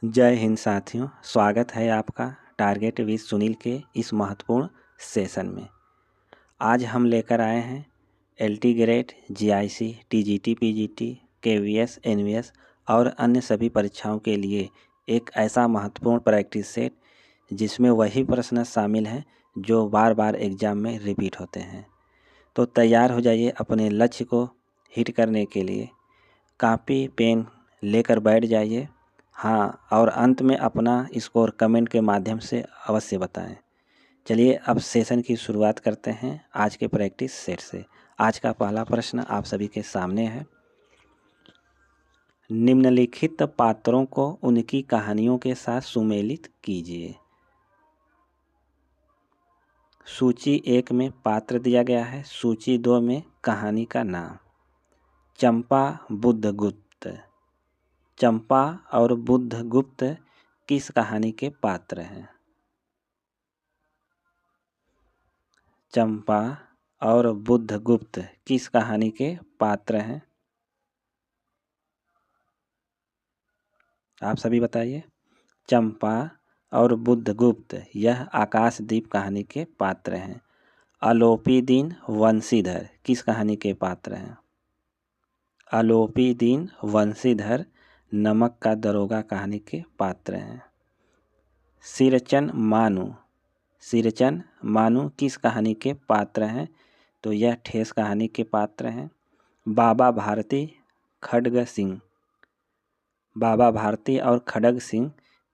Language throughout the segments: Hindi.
जय हिंद साथियों, स्वागत है आपका टारगेट विद सुनील के इस महत्वपूर्ण सेशन में। आज हम लेकर आए हैं LT grade, GIC, TGT, PGT, KVS, NVS और अन्य सभी परीक्षाओं के लिए एक ऐसा महत्वपूर्ण प्रैक्टिस सेट जिसमें वही प्रश्न शामिल हैं जो बार बार एग्जाम में रिपीट होते हैं। तो तैयार हो जाइए अपने लक्ष्य को हिट करने के लिए। कॉपी पेन लेकर बैठ जाइए। हाँ, और अंत में अपना स्कोर कमेंट के माध्यम से अवश्य बताएं। चलिए अब सेशन की शुरुआत करते हैं आज के प्रैक्टिस सेट से। आज का पहला प्रश्न आप सभी के सामने है। निम्नलिखित पात्रों को उनकी कहानियों के साथ सुमेलित कीजिए। सूची 1 में पात्र दिया गया है, सूची 2 में कहानी का नाम। चंपा बुद्धगुप्त। चंपा और बुद्धगुप्त किस कहानी के पात्र हैं? चंपा और बुद्धगुप्त किस कहानी के पात्र हैं? आप सभी बताइए। चंपा और बुद्धगुप्त यह आकाशदीप कहानी के पात्र हैं। अलोपीदीन वंशीधर किस कहानी के पात्र हैं? अलोपीदीन वंशीधर नमक का दरोगा कहानी के पात्र हैं। सिरचन मानु। सिरचन मानु किस कहानी के पात्र हैं? तो यह ठेस कहानी के पात्र हैं। बाबा भारती खड्ग सिंह। बाबा भारती और खड्ग सिंह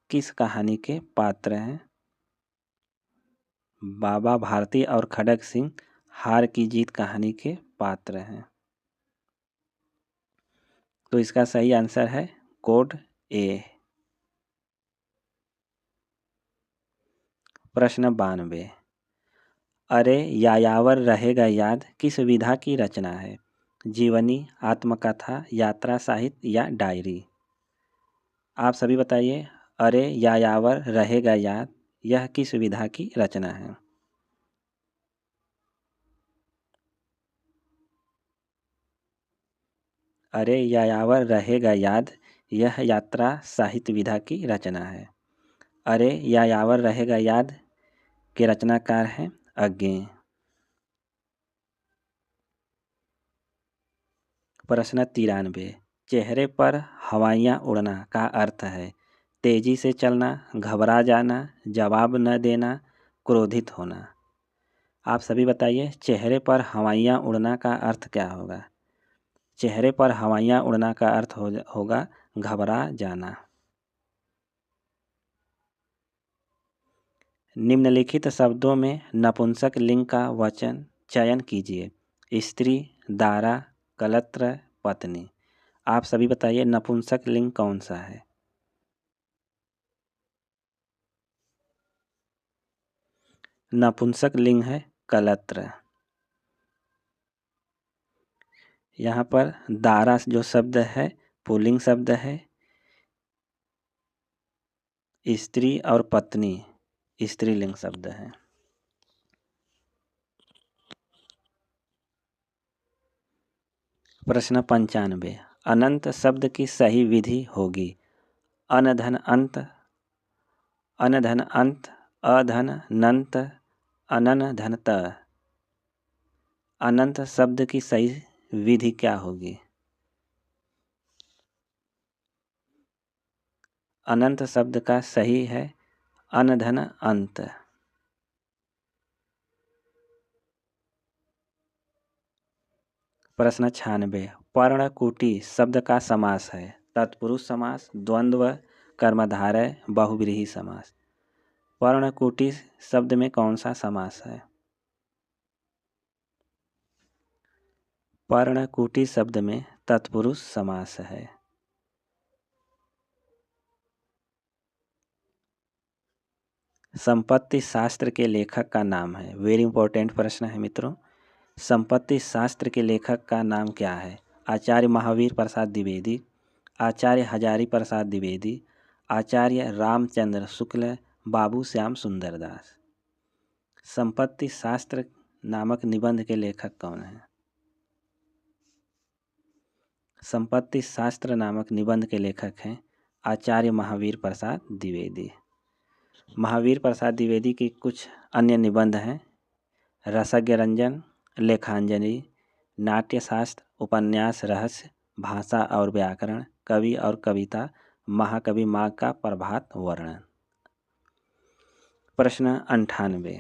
किस कहानी के पात्र हैं? बाबा भारती और खड्ग सिंह हार की जीत कहानी के पात्र हैं। तो इसका सही आंसर है कोड ए। प्रश्न 92। अरे यायावर रहेगा याद किस विधा की रचना है? जीवनी, आत्मकथा, यात्रा साहित्य या डायरी? आप सभी बताइए। अरे यायावर रहेगा याद यह किस विधा की रचना है? अरे यायावर रहेगा याद यह यात्रा साहित्य विधा की रचना है। अरे यायावर रहेगा याद के रचनाकार हैं अज्ञे। प्रश्न 93। चेहरे पर हवाइयाँ उड़ना का अर्थ है तेजी से चलना, घबरा जाना, जवाब न देना, क्रोधित होना। आप सभी बताइए। चेहरे पर हवाइयाँ उड़ना का अर्थ क्या होगा? चेहरे पर हवाइयाँ उड़ना का अर्थ होगा घबरा जाना। निम्नलिखित शब्दों में नपुंसक लिंग का वचन चयन कीजिए। स्त्री, दारा, कलत्र, पत्नी। आप सभी बताइए नपुंसक लिंग कौन सा है? नपुंसक लिंग है कलत्र। यहाँ पर दारा जो शब्द है पुल्लिंग शब्द है। स्त्री और पत्नी स्त्रीलिंग शब्द है। प्रश्न 95। अनंत शब्द की सही विधि होगी अनधन अंत, अनधन अंत, अधन नंत, अनन धनत। अनंत शब्द की सही विधि क्या होगी? अनंत शब्द का सही है अनधन अंत। प्रश्न 96। पर्णकुटी शब्द का समास है तत्पुरुष समास, द्वंद्व, कर्मधारय, बहुव्रीहि समास। पर्णकुटी शब्द में कौन सा समास है? पर्णकुटी शब्द में तत्पुरुष समास है। संपत्ति शास्त्र के लेखक का नाम है। वेरी इंपॉर्टेंट प्रश्न है मित्रों। संपत्ति शास्त्र के लेखक का नाम क्या है? आचार्य महावीर प्रसाद द्विवेदी, आचार्य हजारी प्रसाद द्विवेदी, आचार्य रामचंद्र शुक्ल, बाबू श्याम सुंदर दास। संपत्ति शास्त्र नामक निबंध के लेखक कौन हैं? संपत्ति शास्त्र नामक निबंध के लेखक हैं आचार्य महावीर प्रसाद द्विवेदी। महावीर प्रसाद द्विवेदी की कुछ अन्य निबंध हैं: रसज्ञ रंजन, लेखांजलि, नाट्यशास्त्र, उपन्यास रहस्य, भाषा और व्याकरण, कवि और कविता, महाकवि माघ का प्रभात वर्णन। प्रश्न 98।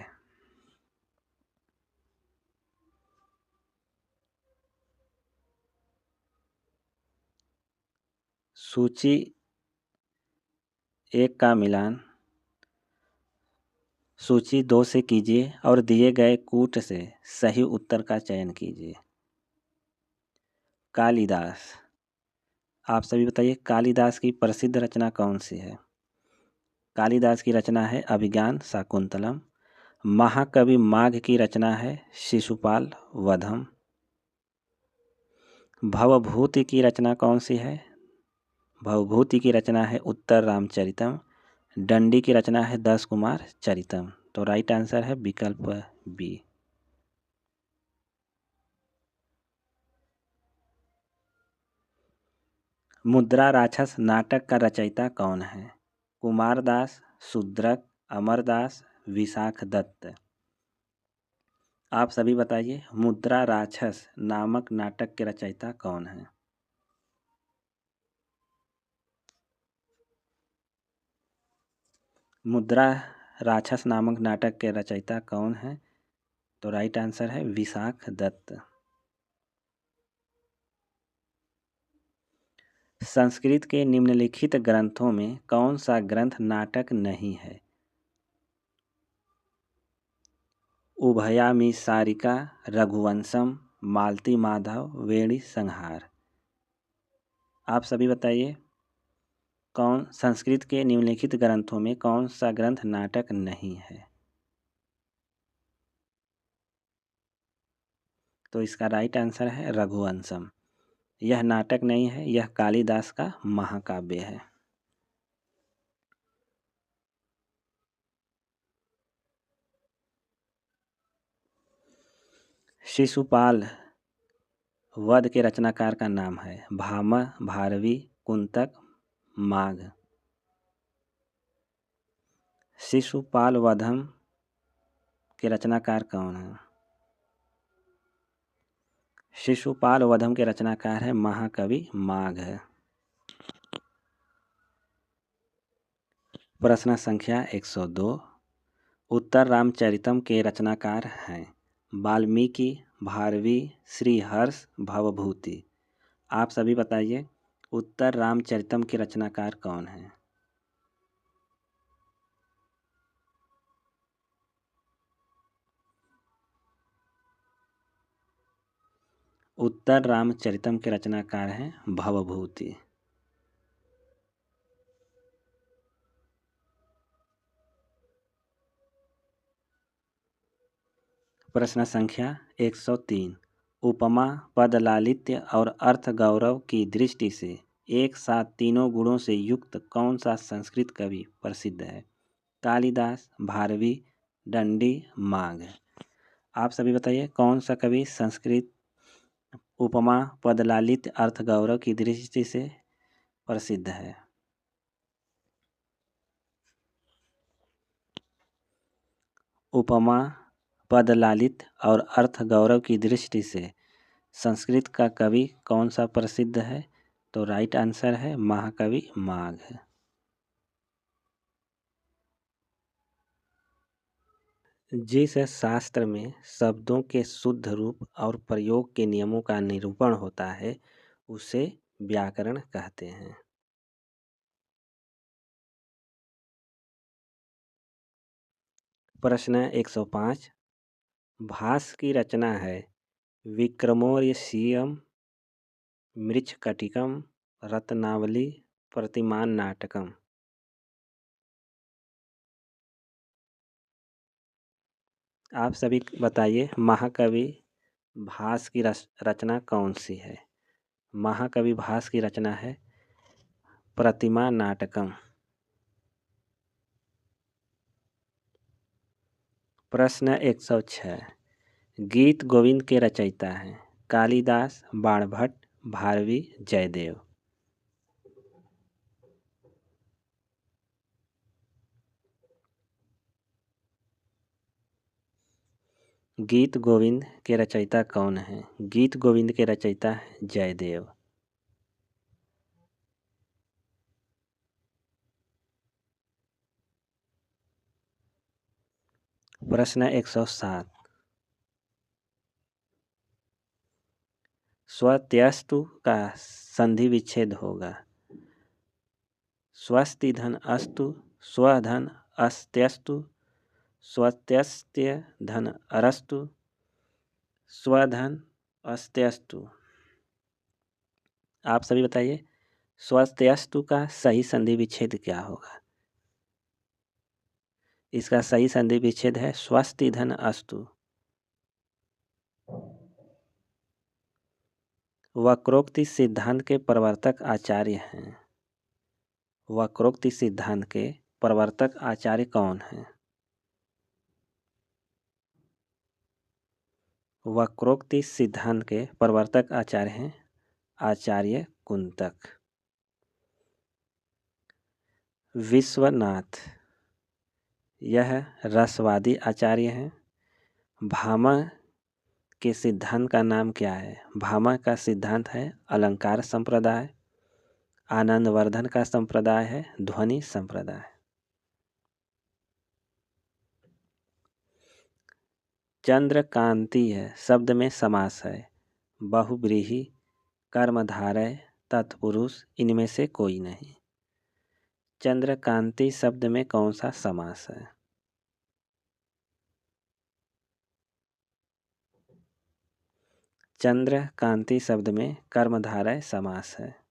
सूची 1 का मिलान सूची 2 से कीजिए और दिए गए कूट से सही उत्तर का चयन कीजिए। कालिदास। आप सभी बताइए, कालिदास की प्रसिद्ध रचना कौन सी है? कालिदास की रचना है अभिज्ञान शाकुंतलम। महाकवि माघ की रचना है शिशुपाल वधम। भवभूति की रचना कौन सी है? भवभूति की रचना है उत्तर रामचरितम। दंडी की रचना है दस कुमार चरितम। तो राइट आंसर है विकल्प बी। मुद्रा राक्षस नाटक का रचयिता कौन है? कुमारदास, शूद्रक, अमरदास, विशाख दत्त। आप सभी बताइए, मुद्रा राक्षस नामक नाटक के रचयिता कौन है? मुद्रा राक्षस नामक नाटक के रचयिता कौन है? तो राइट आंसर है विशाख दत्त। संस्कृत के निम्नलिखित ग्रंथों में कौन सा ग्रंथ नाटक नहीं है? उभयामिसारिका, रघुवंशम, मालती माधव, वेणी संहार। आप सभी बताइए, कौन संस्कृत के निम्नलिखित ग्रंथों में कौन सा ग्रंथ नाटक नहीं है? तो इसका राइट आंसर है रघुवंशम। यह नाटक नहीं है, यह कालिदास का महाकाव्य है। शिशुपाल वध के रचनाकार का नाम है भामा, भारवी, कुंतक, माघ। शिशुपाल वधम के रचनाकार कौन है? शिशुपाल वधम के रचनाकार है महाकवि माघ है। प्रश्न संख्या 102। उत्तर रामचरितम के रचनाकार हैं वाल्मीकि, भारवी, श्रीहर्ष, भवभूति। आप सभी बताइए, उत्तर रामचरितम के रचनाकार कौन हैं? उत्तर रामचरितम के रचनाकार हैं भवभूति। प्रश्न संख्या 103। उपमा, पद लालित्य और अर्थ गौरव की दृष्टि से एक साथ तीनों गुणों से युक्त कौन सा संस्कृत कवि प्रसिद्ध है? कालिदास, भारवी, दंडी, माघ। आप सभी बताइए, कौन सा कवि संस्कृत उपमा, पद लालित्य, अर्थ गौरव की दृष्टि से प्रसिद्ध है? उपमा, पद लालित्य और अर्थ गौरव की दृष्टि से संस्कृत का कवि कौन सा प्रसिद्ध है? तो राइट आंसर है महाकवि माघ। जिस शास्त्र में शब्दों के शुद्ध रूप और प्रयोग के नियमों का निरूपण होता है उसे व्याकरण कहते हैं। प्रश्न 105। भास की रचना है विक्रमोर्वशीयम, मृच्छकटिकम, रत्नावली, प्रतिमान नाटकम। आप सभी बताइए, महाकवि भास की रचना कौन सी है? महाकवि भास की रचना है प्रतिमा नाटकम। प्रश्न 106। गीत गोविंद के रचयिता हैं कालिदास, बाणभट्ट, भारवी, जयदेव। गीत गोविंद के रचयिता कौन हैं? गीत गोविंद के रचयिता हैं जयदेव। प्रश्न 107। स्वत्यस्तु का संधि विच्छेद होगा। स्वस्ति धन अस्तु, स्वधन अस्त्यस्तु, स्वत्यस्त्य धन अरस्तु, स्वधन अस्त्यस्तु। आप सभी बताइए स्वस्त्यस्तु का सही संधि विच्छेद क्या होगा? इसका सही संधि विच्छेद है स्वस्ति धन अस्तु। वक्रोक्ति सिद्धांत के प्रवर्तक आचार्य हैं। वक्रोक्ति सिद्धांत के प्रवर्तक आचार्य कौन हैं? वक्रोक्ति सिद्धांत के प्रवर्तक आचार्य हैं आचार्य कुंतक। विश्वनाथ यह रसवादी आचार्य हैं। भामा के सिद्धांत का नाम क्या है? भामा का सिद्धांत है अलंकार संप्रदाय। आनंदवर्धन का संप्रदाय है ध्वनि संप्रदाय। चंद्रकांतीय शब्द में समास है बहुव्रीहि, कर्मधारय, तत्पुरुष, इनमें से कोई नहीं। चंद्रकांति शब्द में कौन सा समास है? चंद्रकांति शब्द में कर्मधारय समास है।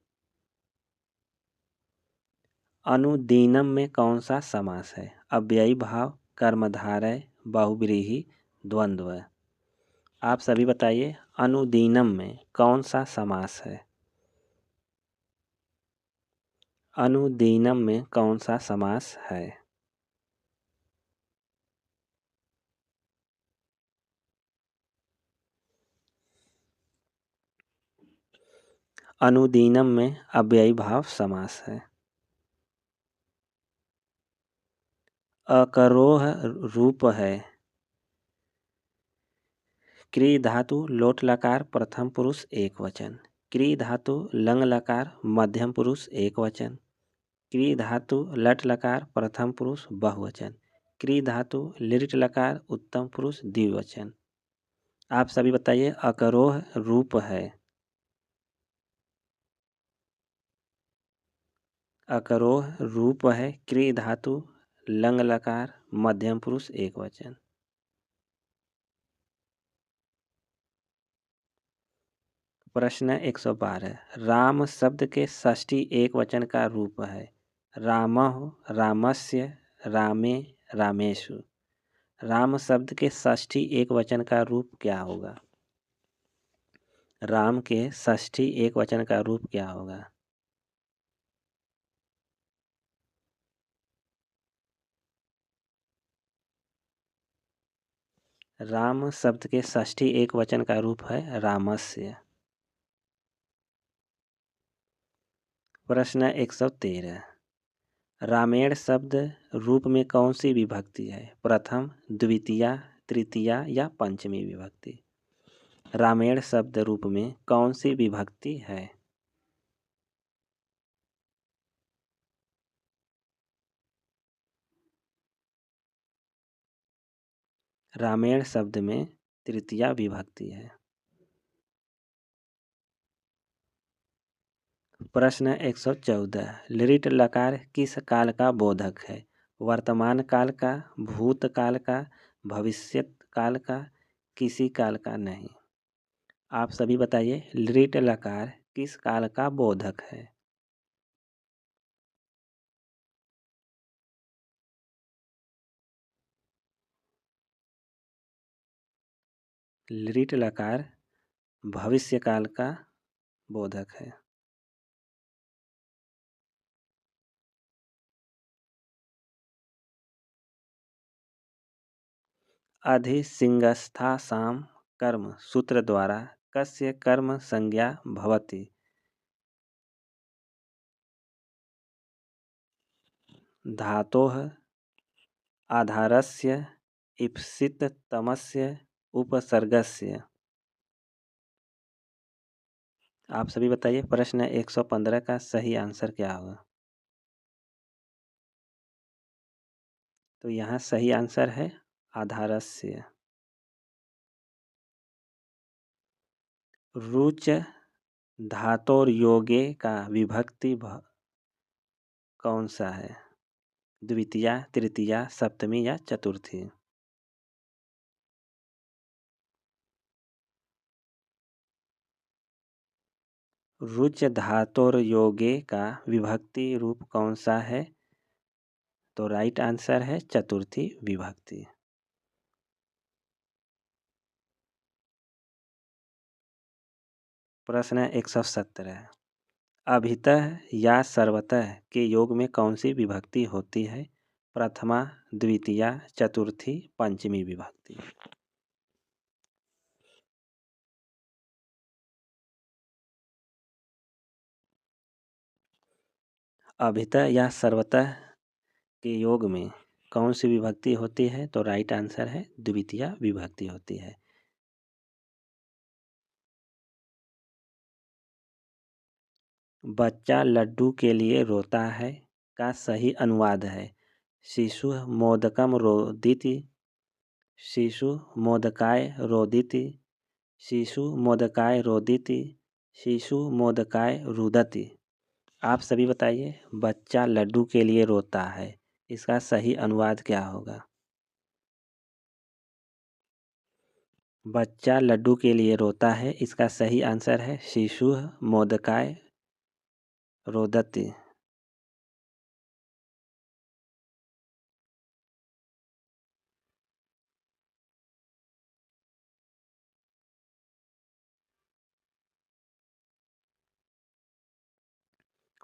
अनुदीनम में कौन सा समास है? अव्ययी भाव, कर्मधारय, बहुव्रीहि, द्वंद्व। आप सभी बताइए अनुदीनम में कौन सा समास है? अनुदीनम में कौन सा समास है? अनुदीनम में अव्ययी भाव समास है। अकरोह रूप है क्री धातु लोट लकार प्रथम पुरुष एक वचन, क्री धातु लंग लकार मध्यम पुरुष एक वचन, क्री धातु लट लकार प्रथम पुरुष बहुवचन, क्री धातु लिट लकार उत्तम पुरुष द्विवचन। आप सभी बताइए अकरोह रूप है। अकरोह रूप है क्री धातु लंग लकार मध्यम पुरुष एक वचन। प्रश्न 112। राम शब्द के षष्ठी एक वचन का रूप है रामः, रामस्य, रामे, रामेषु। राम शब्द के षष्ठी एक वचन का रूप क्या होगा? राम के षष्ठी एक वचन का रूप क्या होगा? राम शब्द के षष्ठी एक वचन का रूप है रामस्य। प्रश्न 113। रामेण शब्द रूप में कौन सी विभक्ति है? प्रथम, द्वितीया, तृतीया या पंचमी विभक्ति? रामेण शब्द रूप में कौन सी विभक्ति है? रामेण शब्द में तृतीया विभक्ति है। प्रश्न 114। लिट लकार किस काल का बोधक है? वर्तमान काल का, भूतकाल का, भविष्यत काल का, किसी काल का नहीं? आप सभी बताइए लिट लकार किस काल का बोधक है? लिट लकार भविष्य काल का बोधक है। अधिसिंगस्थासाम कर्म सूत्र द्वारा कस्य कर्म संज्ञा भवति? धातोः आधारस्य इप्सिततमस्य उपसर्गस्य। आप सभी बताइए प्रश्न 115 का सही आंसर क्या होगा। तो यहाँ सही आंसर है आधारस्य। रुच धातोर्योगे का विभक्ति कौन सा है? द्वितीया, तृतीया, सप्तमी या चतुर्थी? रुच धातोर्योगे का विभक्ति रूप कौन सा है? तो राइट आंसर है चतुर्थी विभक्ति। प्रश्न 117। अभितः या सर्वतः के योग में कौन सी विभक्ति होती है? प्रथमा, द्वितीया, चतुर्थी, पंचमी विभक्ति? अभितः या सर्वतः के योग में कौन सी विभक्ति होती है? तो राइट आंसर है द्वितीया विभक्ति होती है। बच्चा लड्डू के लिए रोता है का सही अनुवाद है शिशु मोदकम रोदिति, शिशु मोदकाय रोदिति, शिशु मोदकाय रोदिति, शिशु मोदकाय रुदति? आप सभी बताइए बच्चा लड्डू के लिए रोता है, इसका सही अनुवाद क्या होगा? बच्चा लड्डू के लिए रोता है, इसका सही आंसर है शिशु मोदकाय रोदति।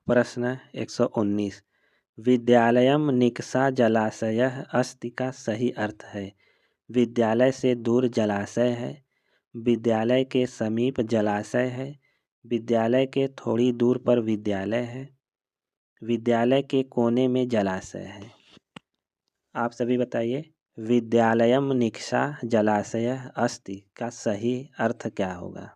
प्रश्न 119। विद्यालयम निकषा जलाशयः अस्ति का सही अर्थ है विद्यालय से दूर जलाशय है, विद्यालय के समीप जलाशय है, विद्यालय के थोड़ी दूर पर विद्यालय है, विद्यालय के कोने में जलाशय है? आप सभी बताइए विद्यालयम निकषा जलाशयः अस्ति का सही अर्थ क्या होगा?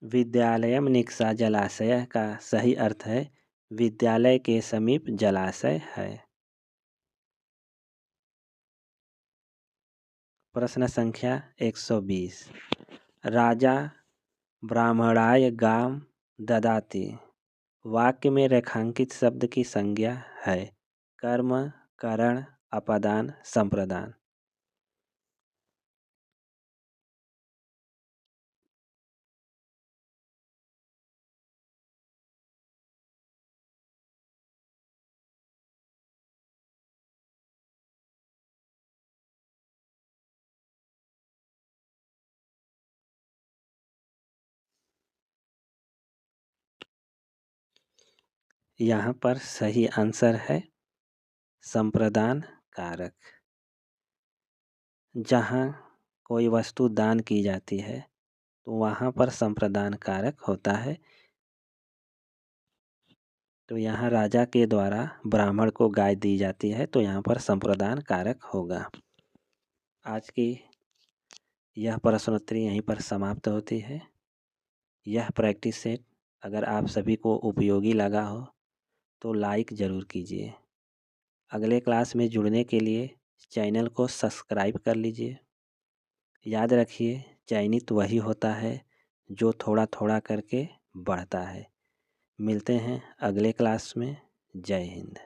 विद्यालयम निकषा जलाशय का सही अर्थ है विद्यालय के समीप जलाशय है। प्रश्न संख्या 120। राजा ब्राह्मणाय गाम ददाति वाक्य में रेखांकित शब्द की संज्ञा है कर्म, करण, अपादान, संप्रदान? यहाँ पर सही आंसर है संप्रदान कारक। जहाँ कोई वस्तु दान की जाती है तो वहाँ पर संप्रदान कारक होता है। तो यहाँ राजा के द्वारा ब्राह्मण को गाय दी जाती है तो यहाँ पर संप्रदान कारक होगा। आज की यह प्रश्नोत्तरी यहीं पर समाप्त होती है। यह प्रैक्टिस सेट अगर आप सभी को उपयोगी लगा हो तो लाइक ज़रूर कीजिए। अगले क्लास में जुड़ने के लिए चैनल को सब्सक्राइब कर लीजिए। याद रखिए चयनित वही होता है जो थोड़ा थोड़ा करके बढ़ता है। मिलते हैं अगले क्लास में। जय हिंद।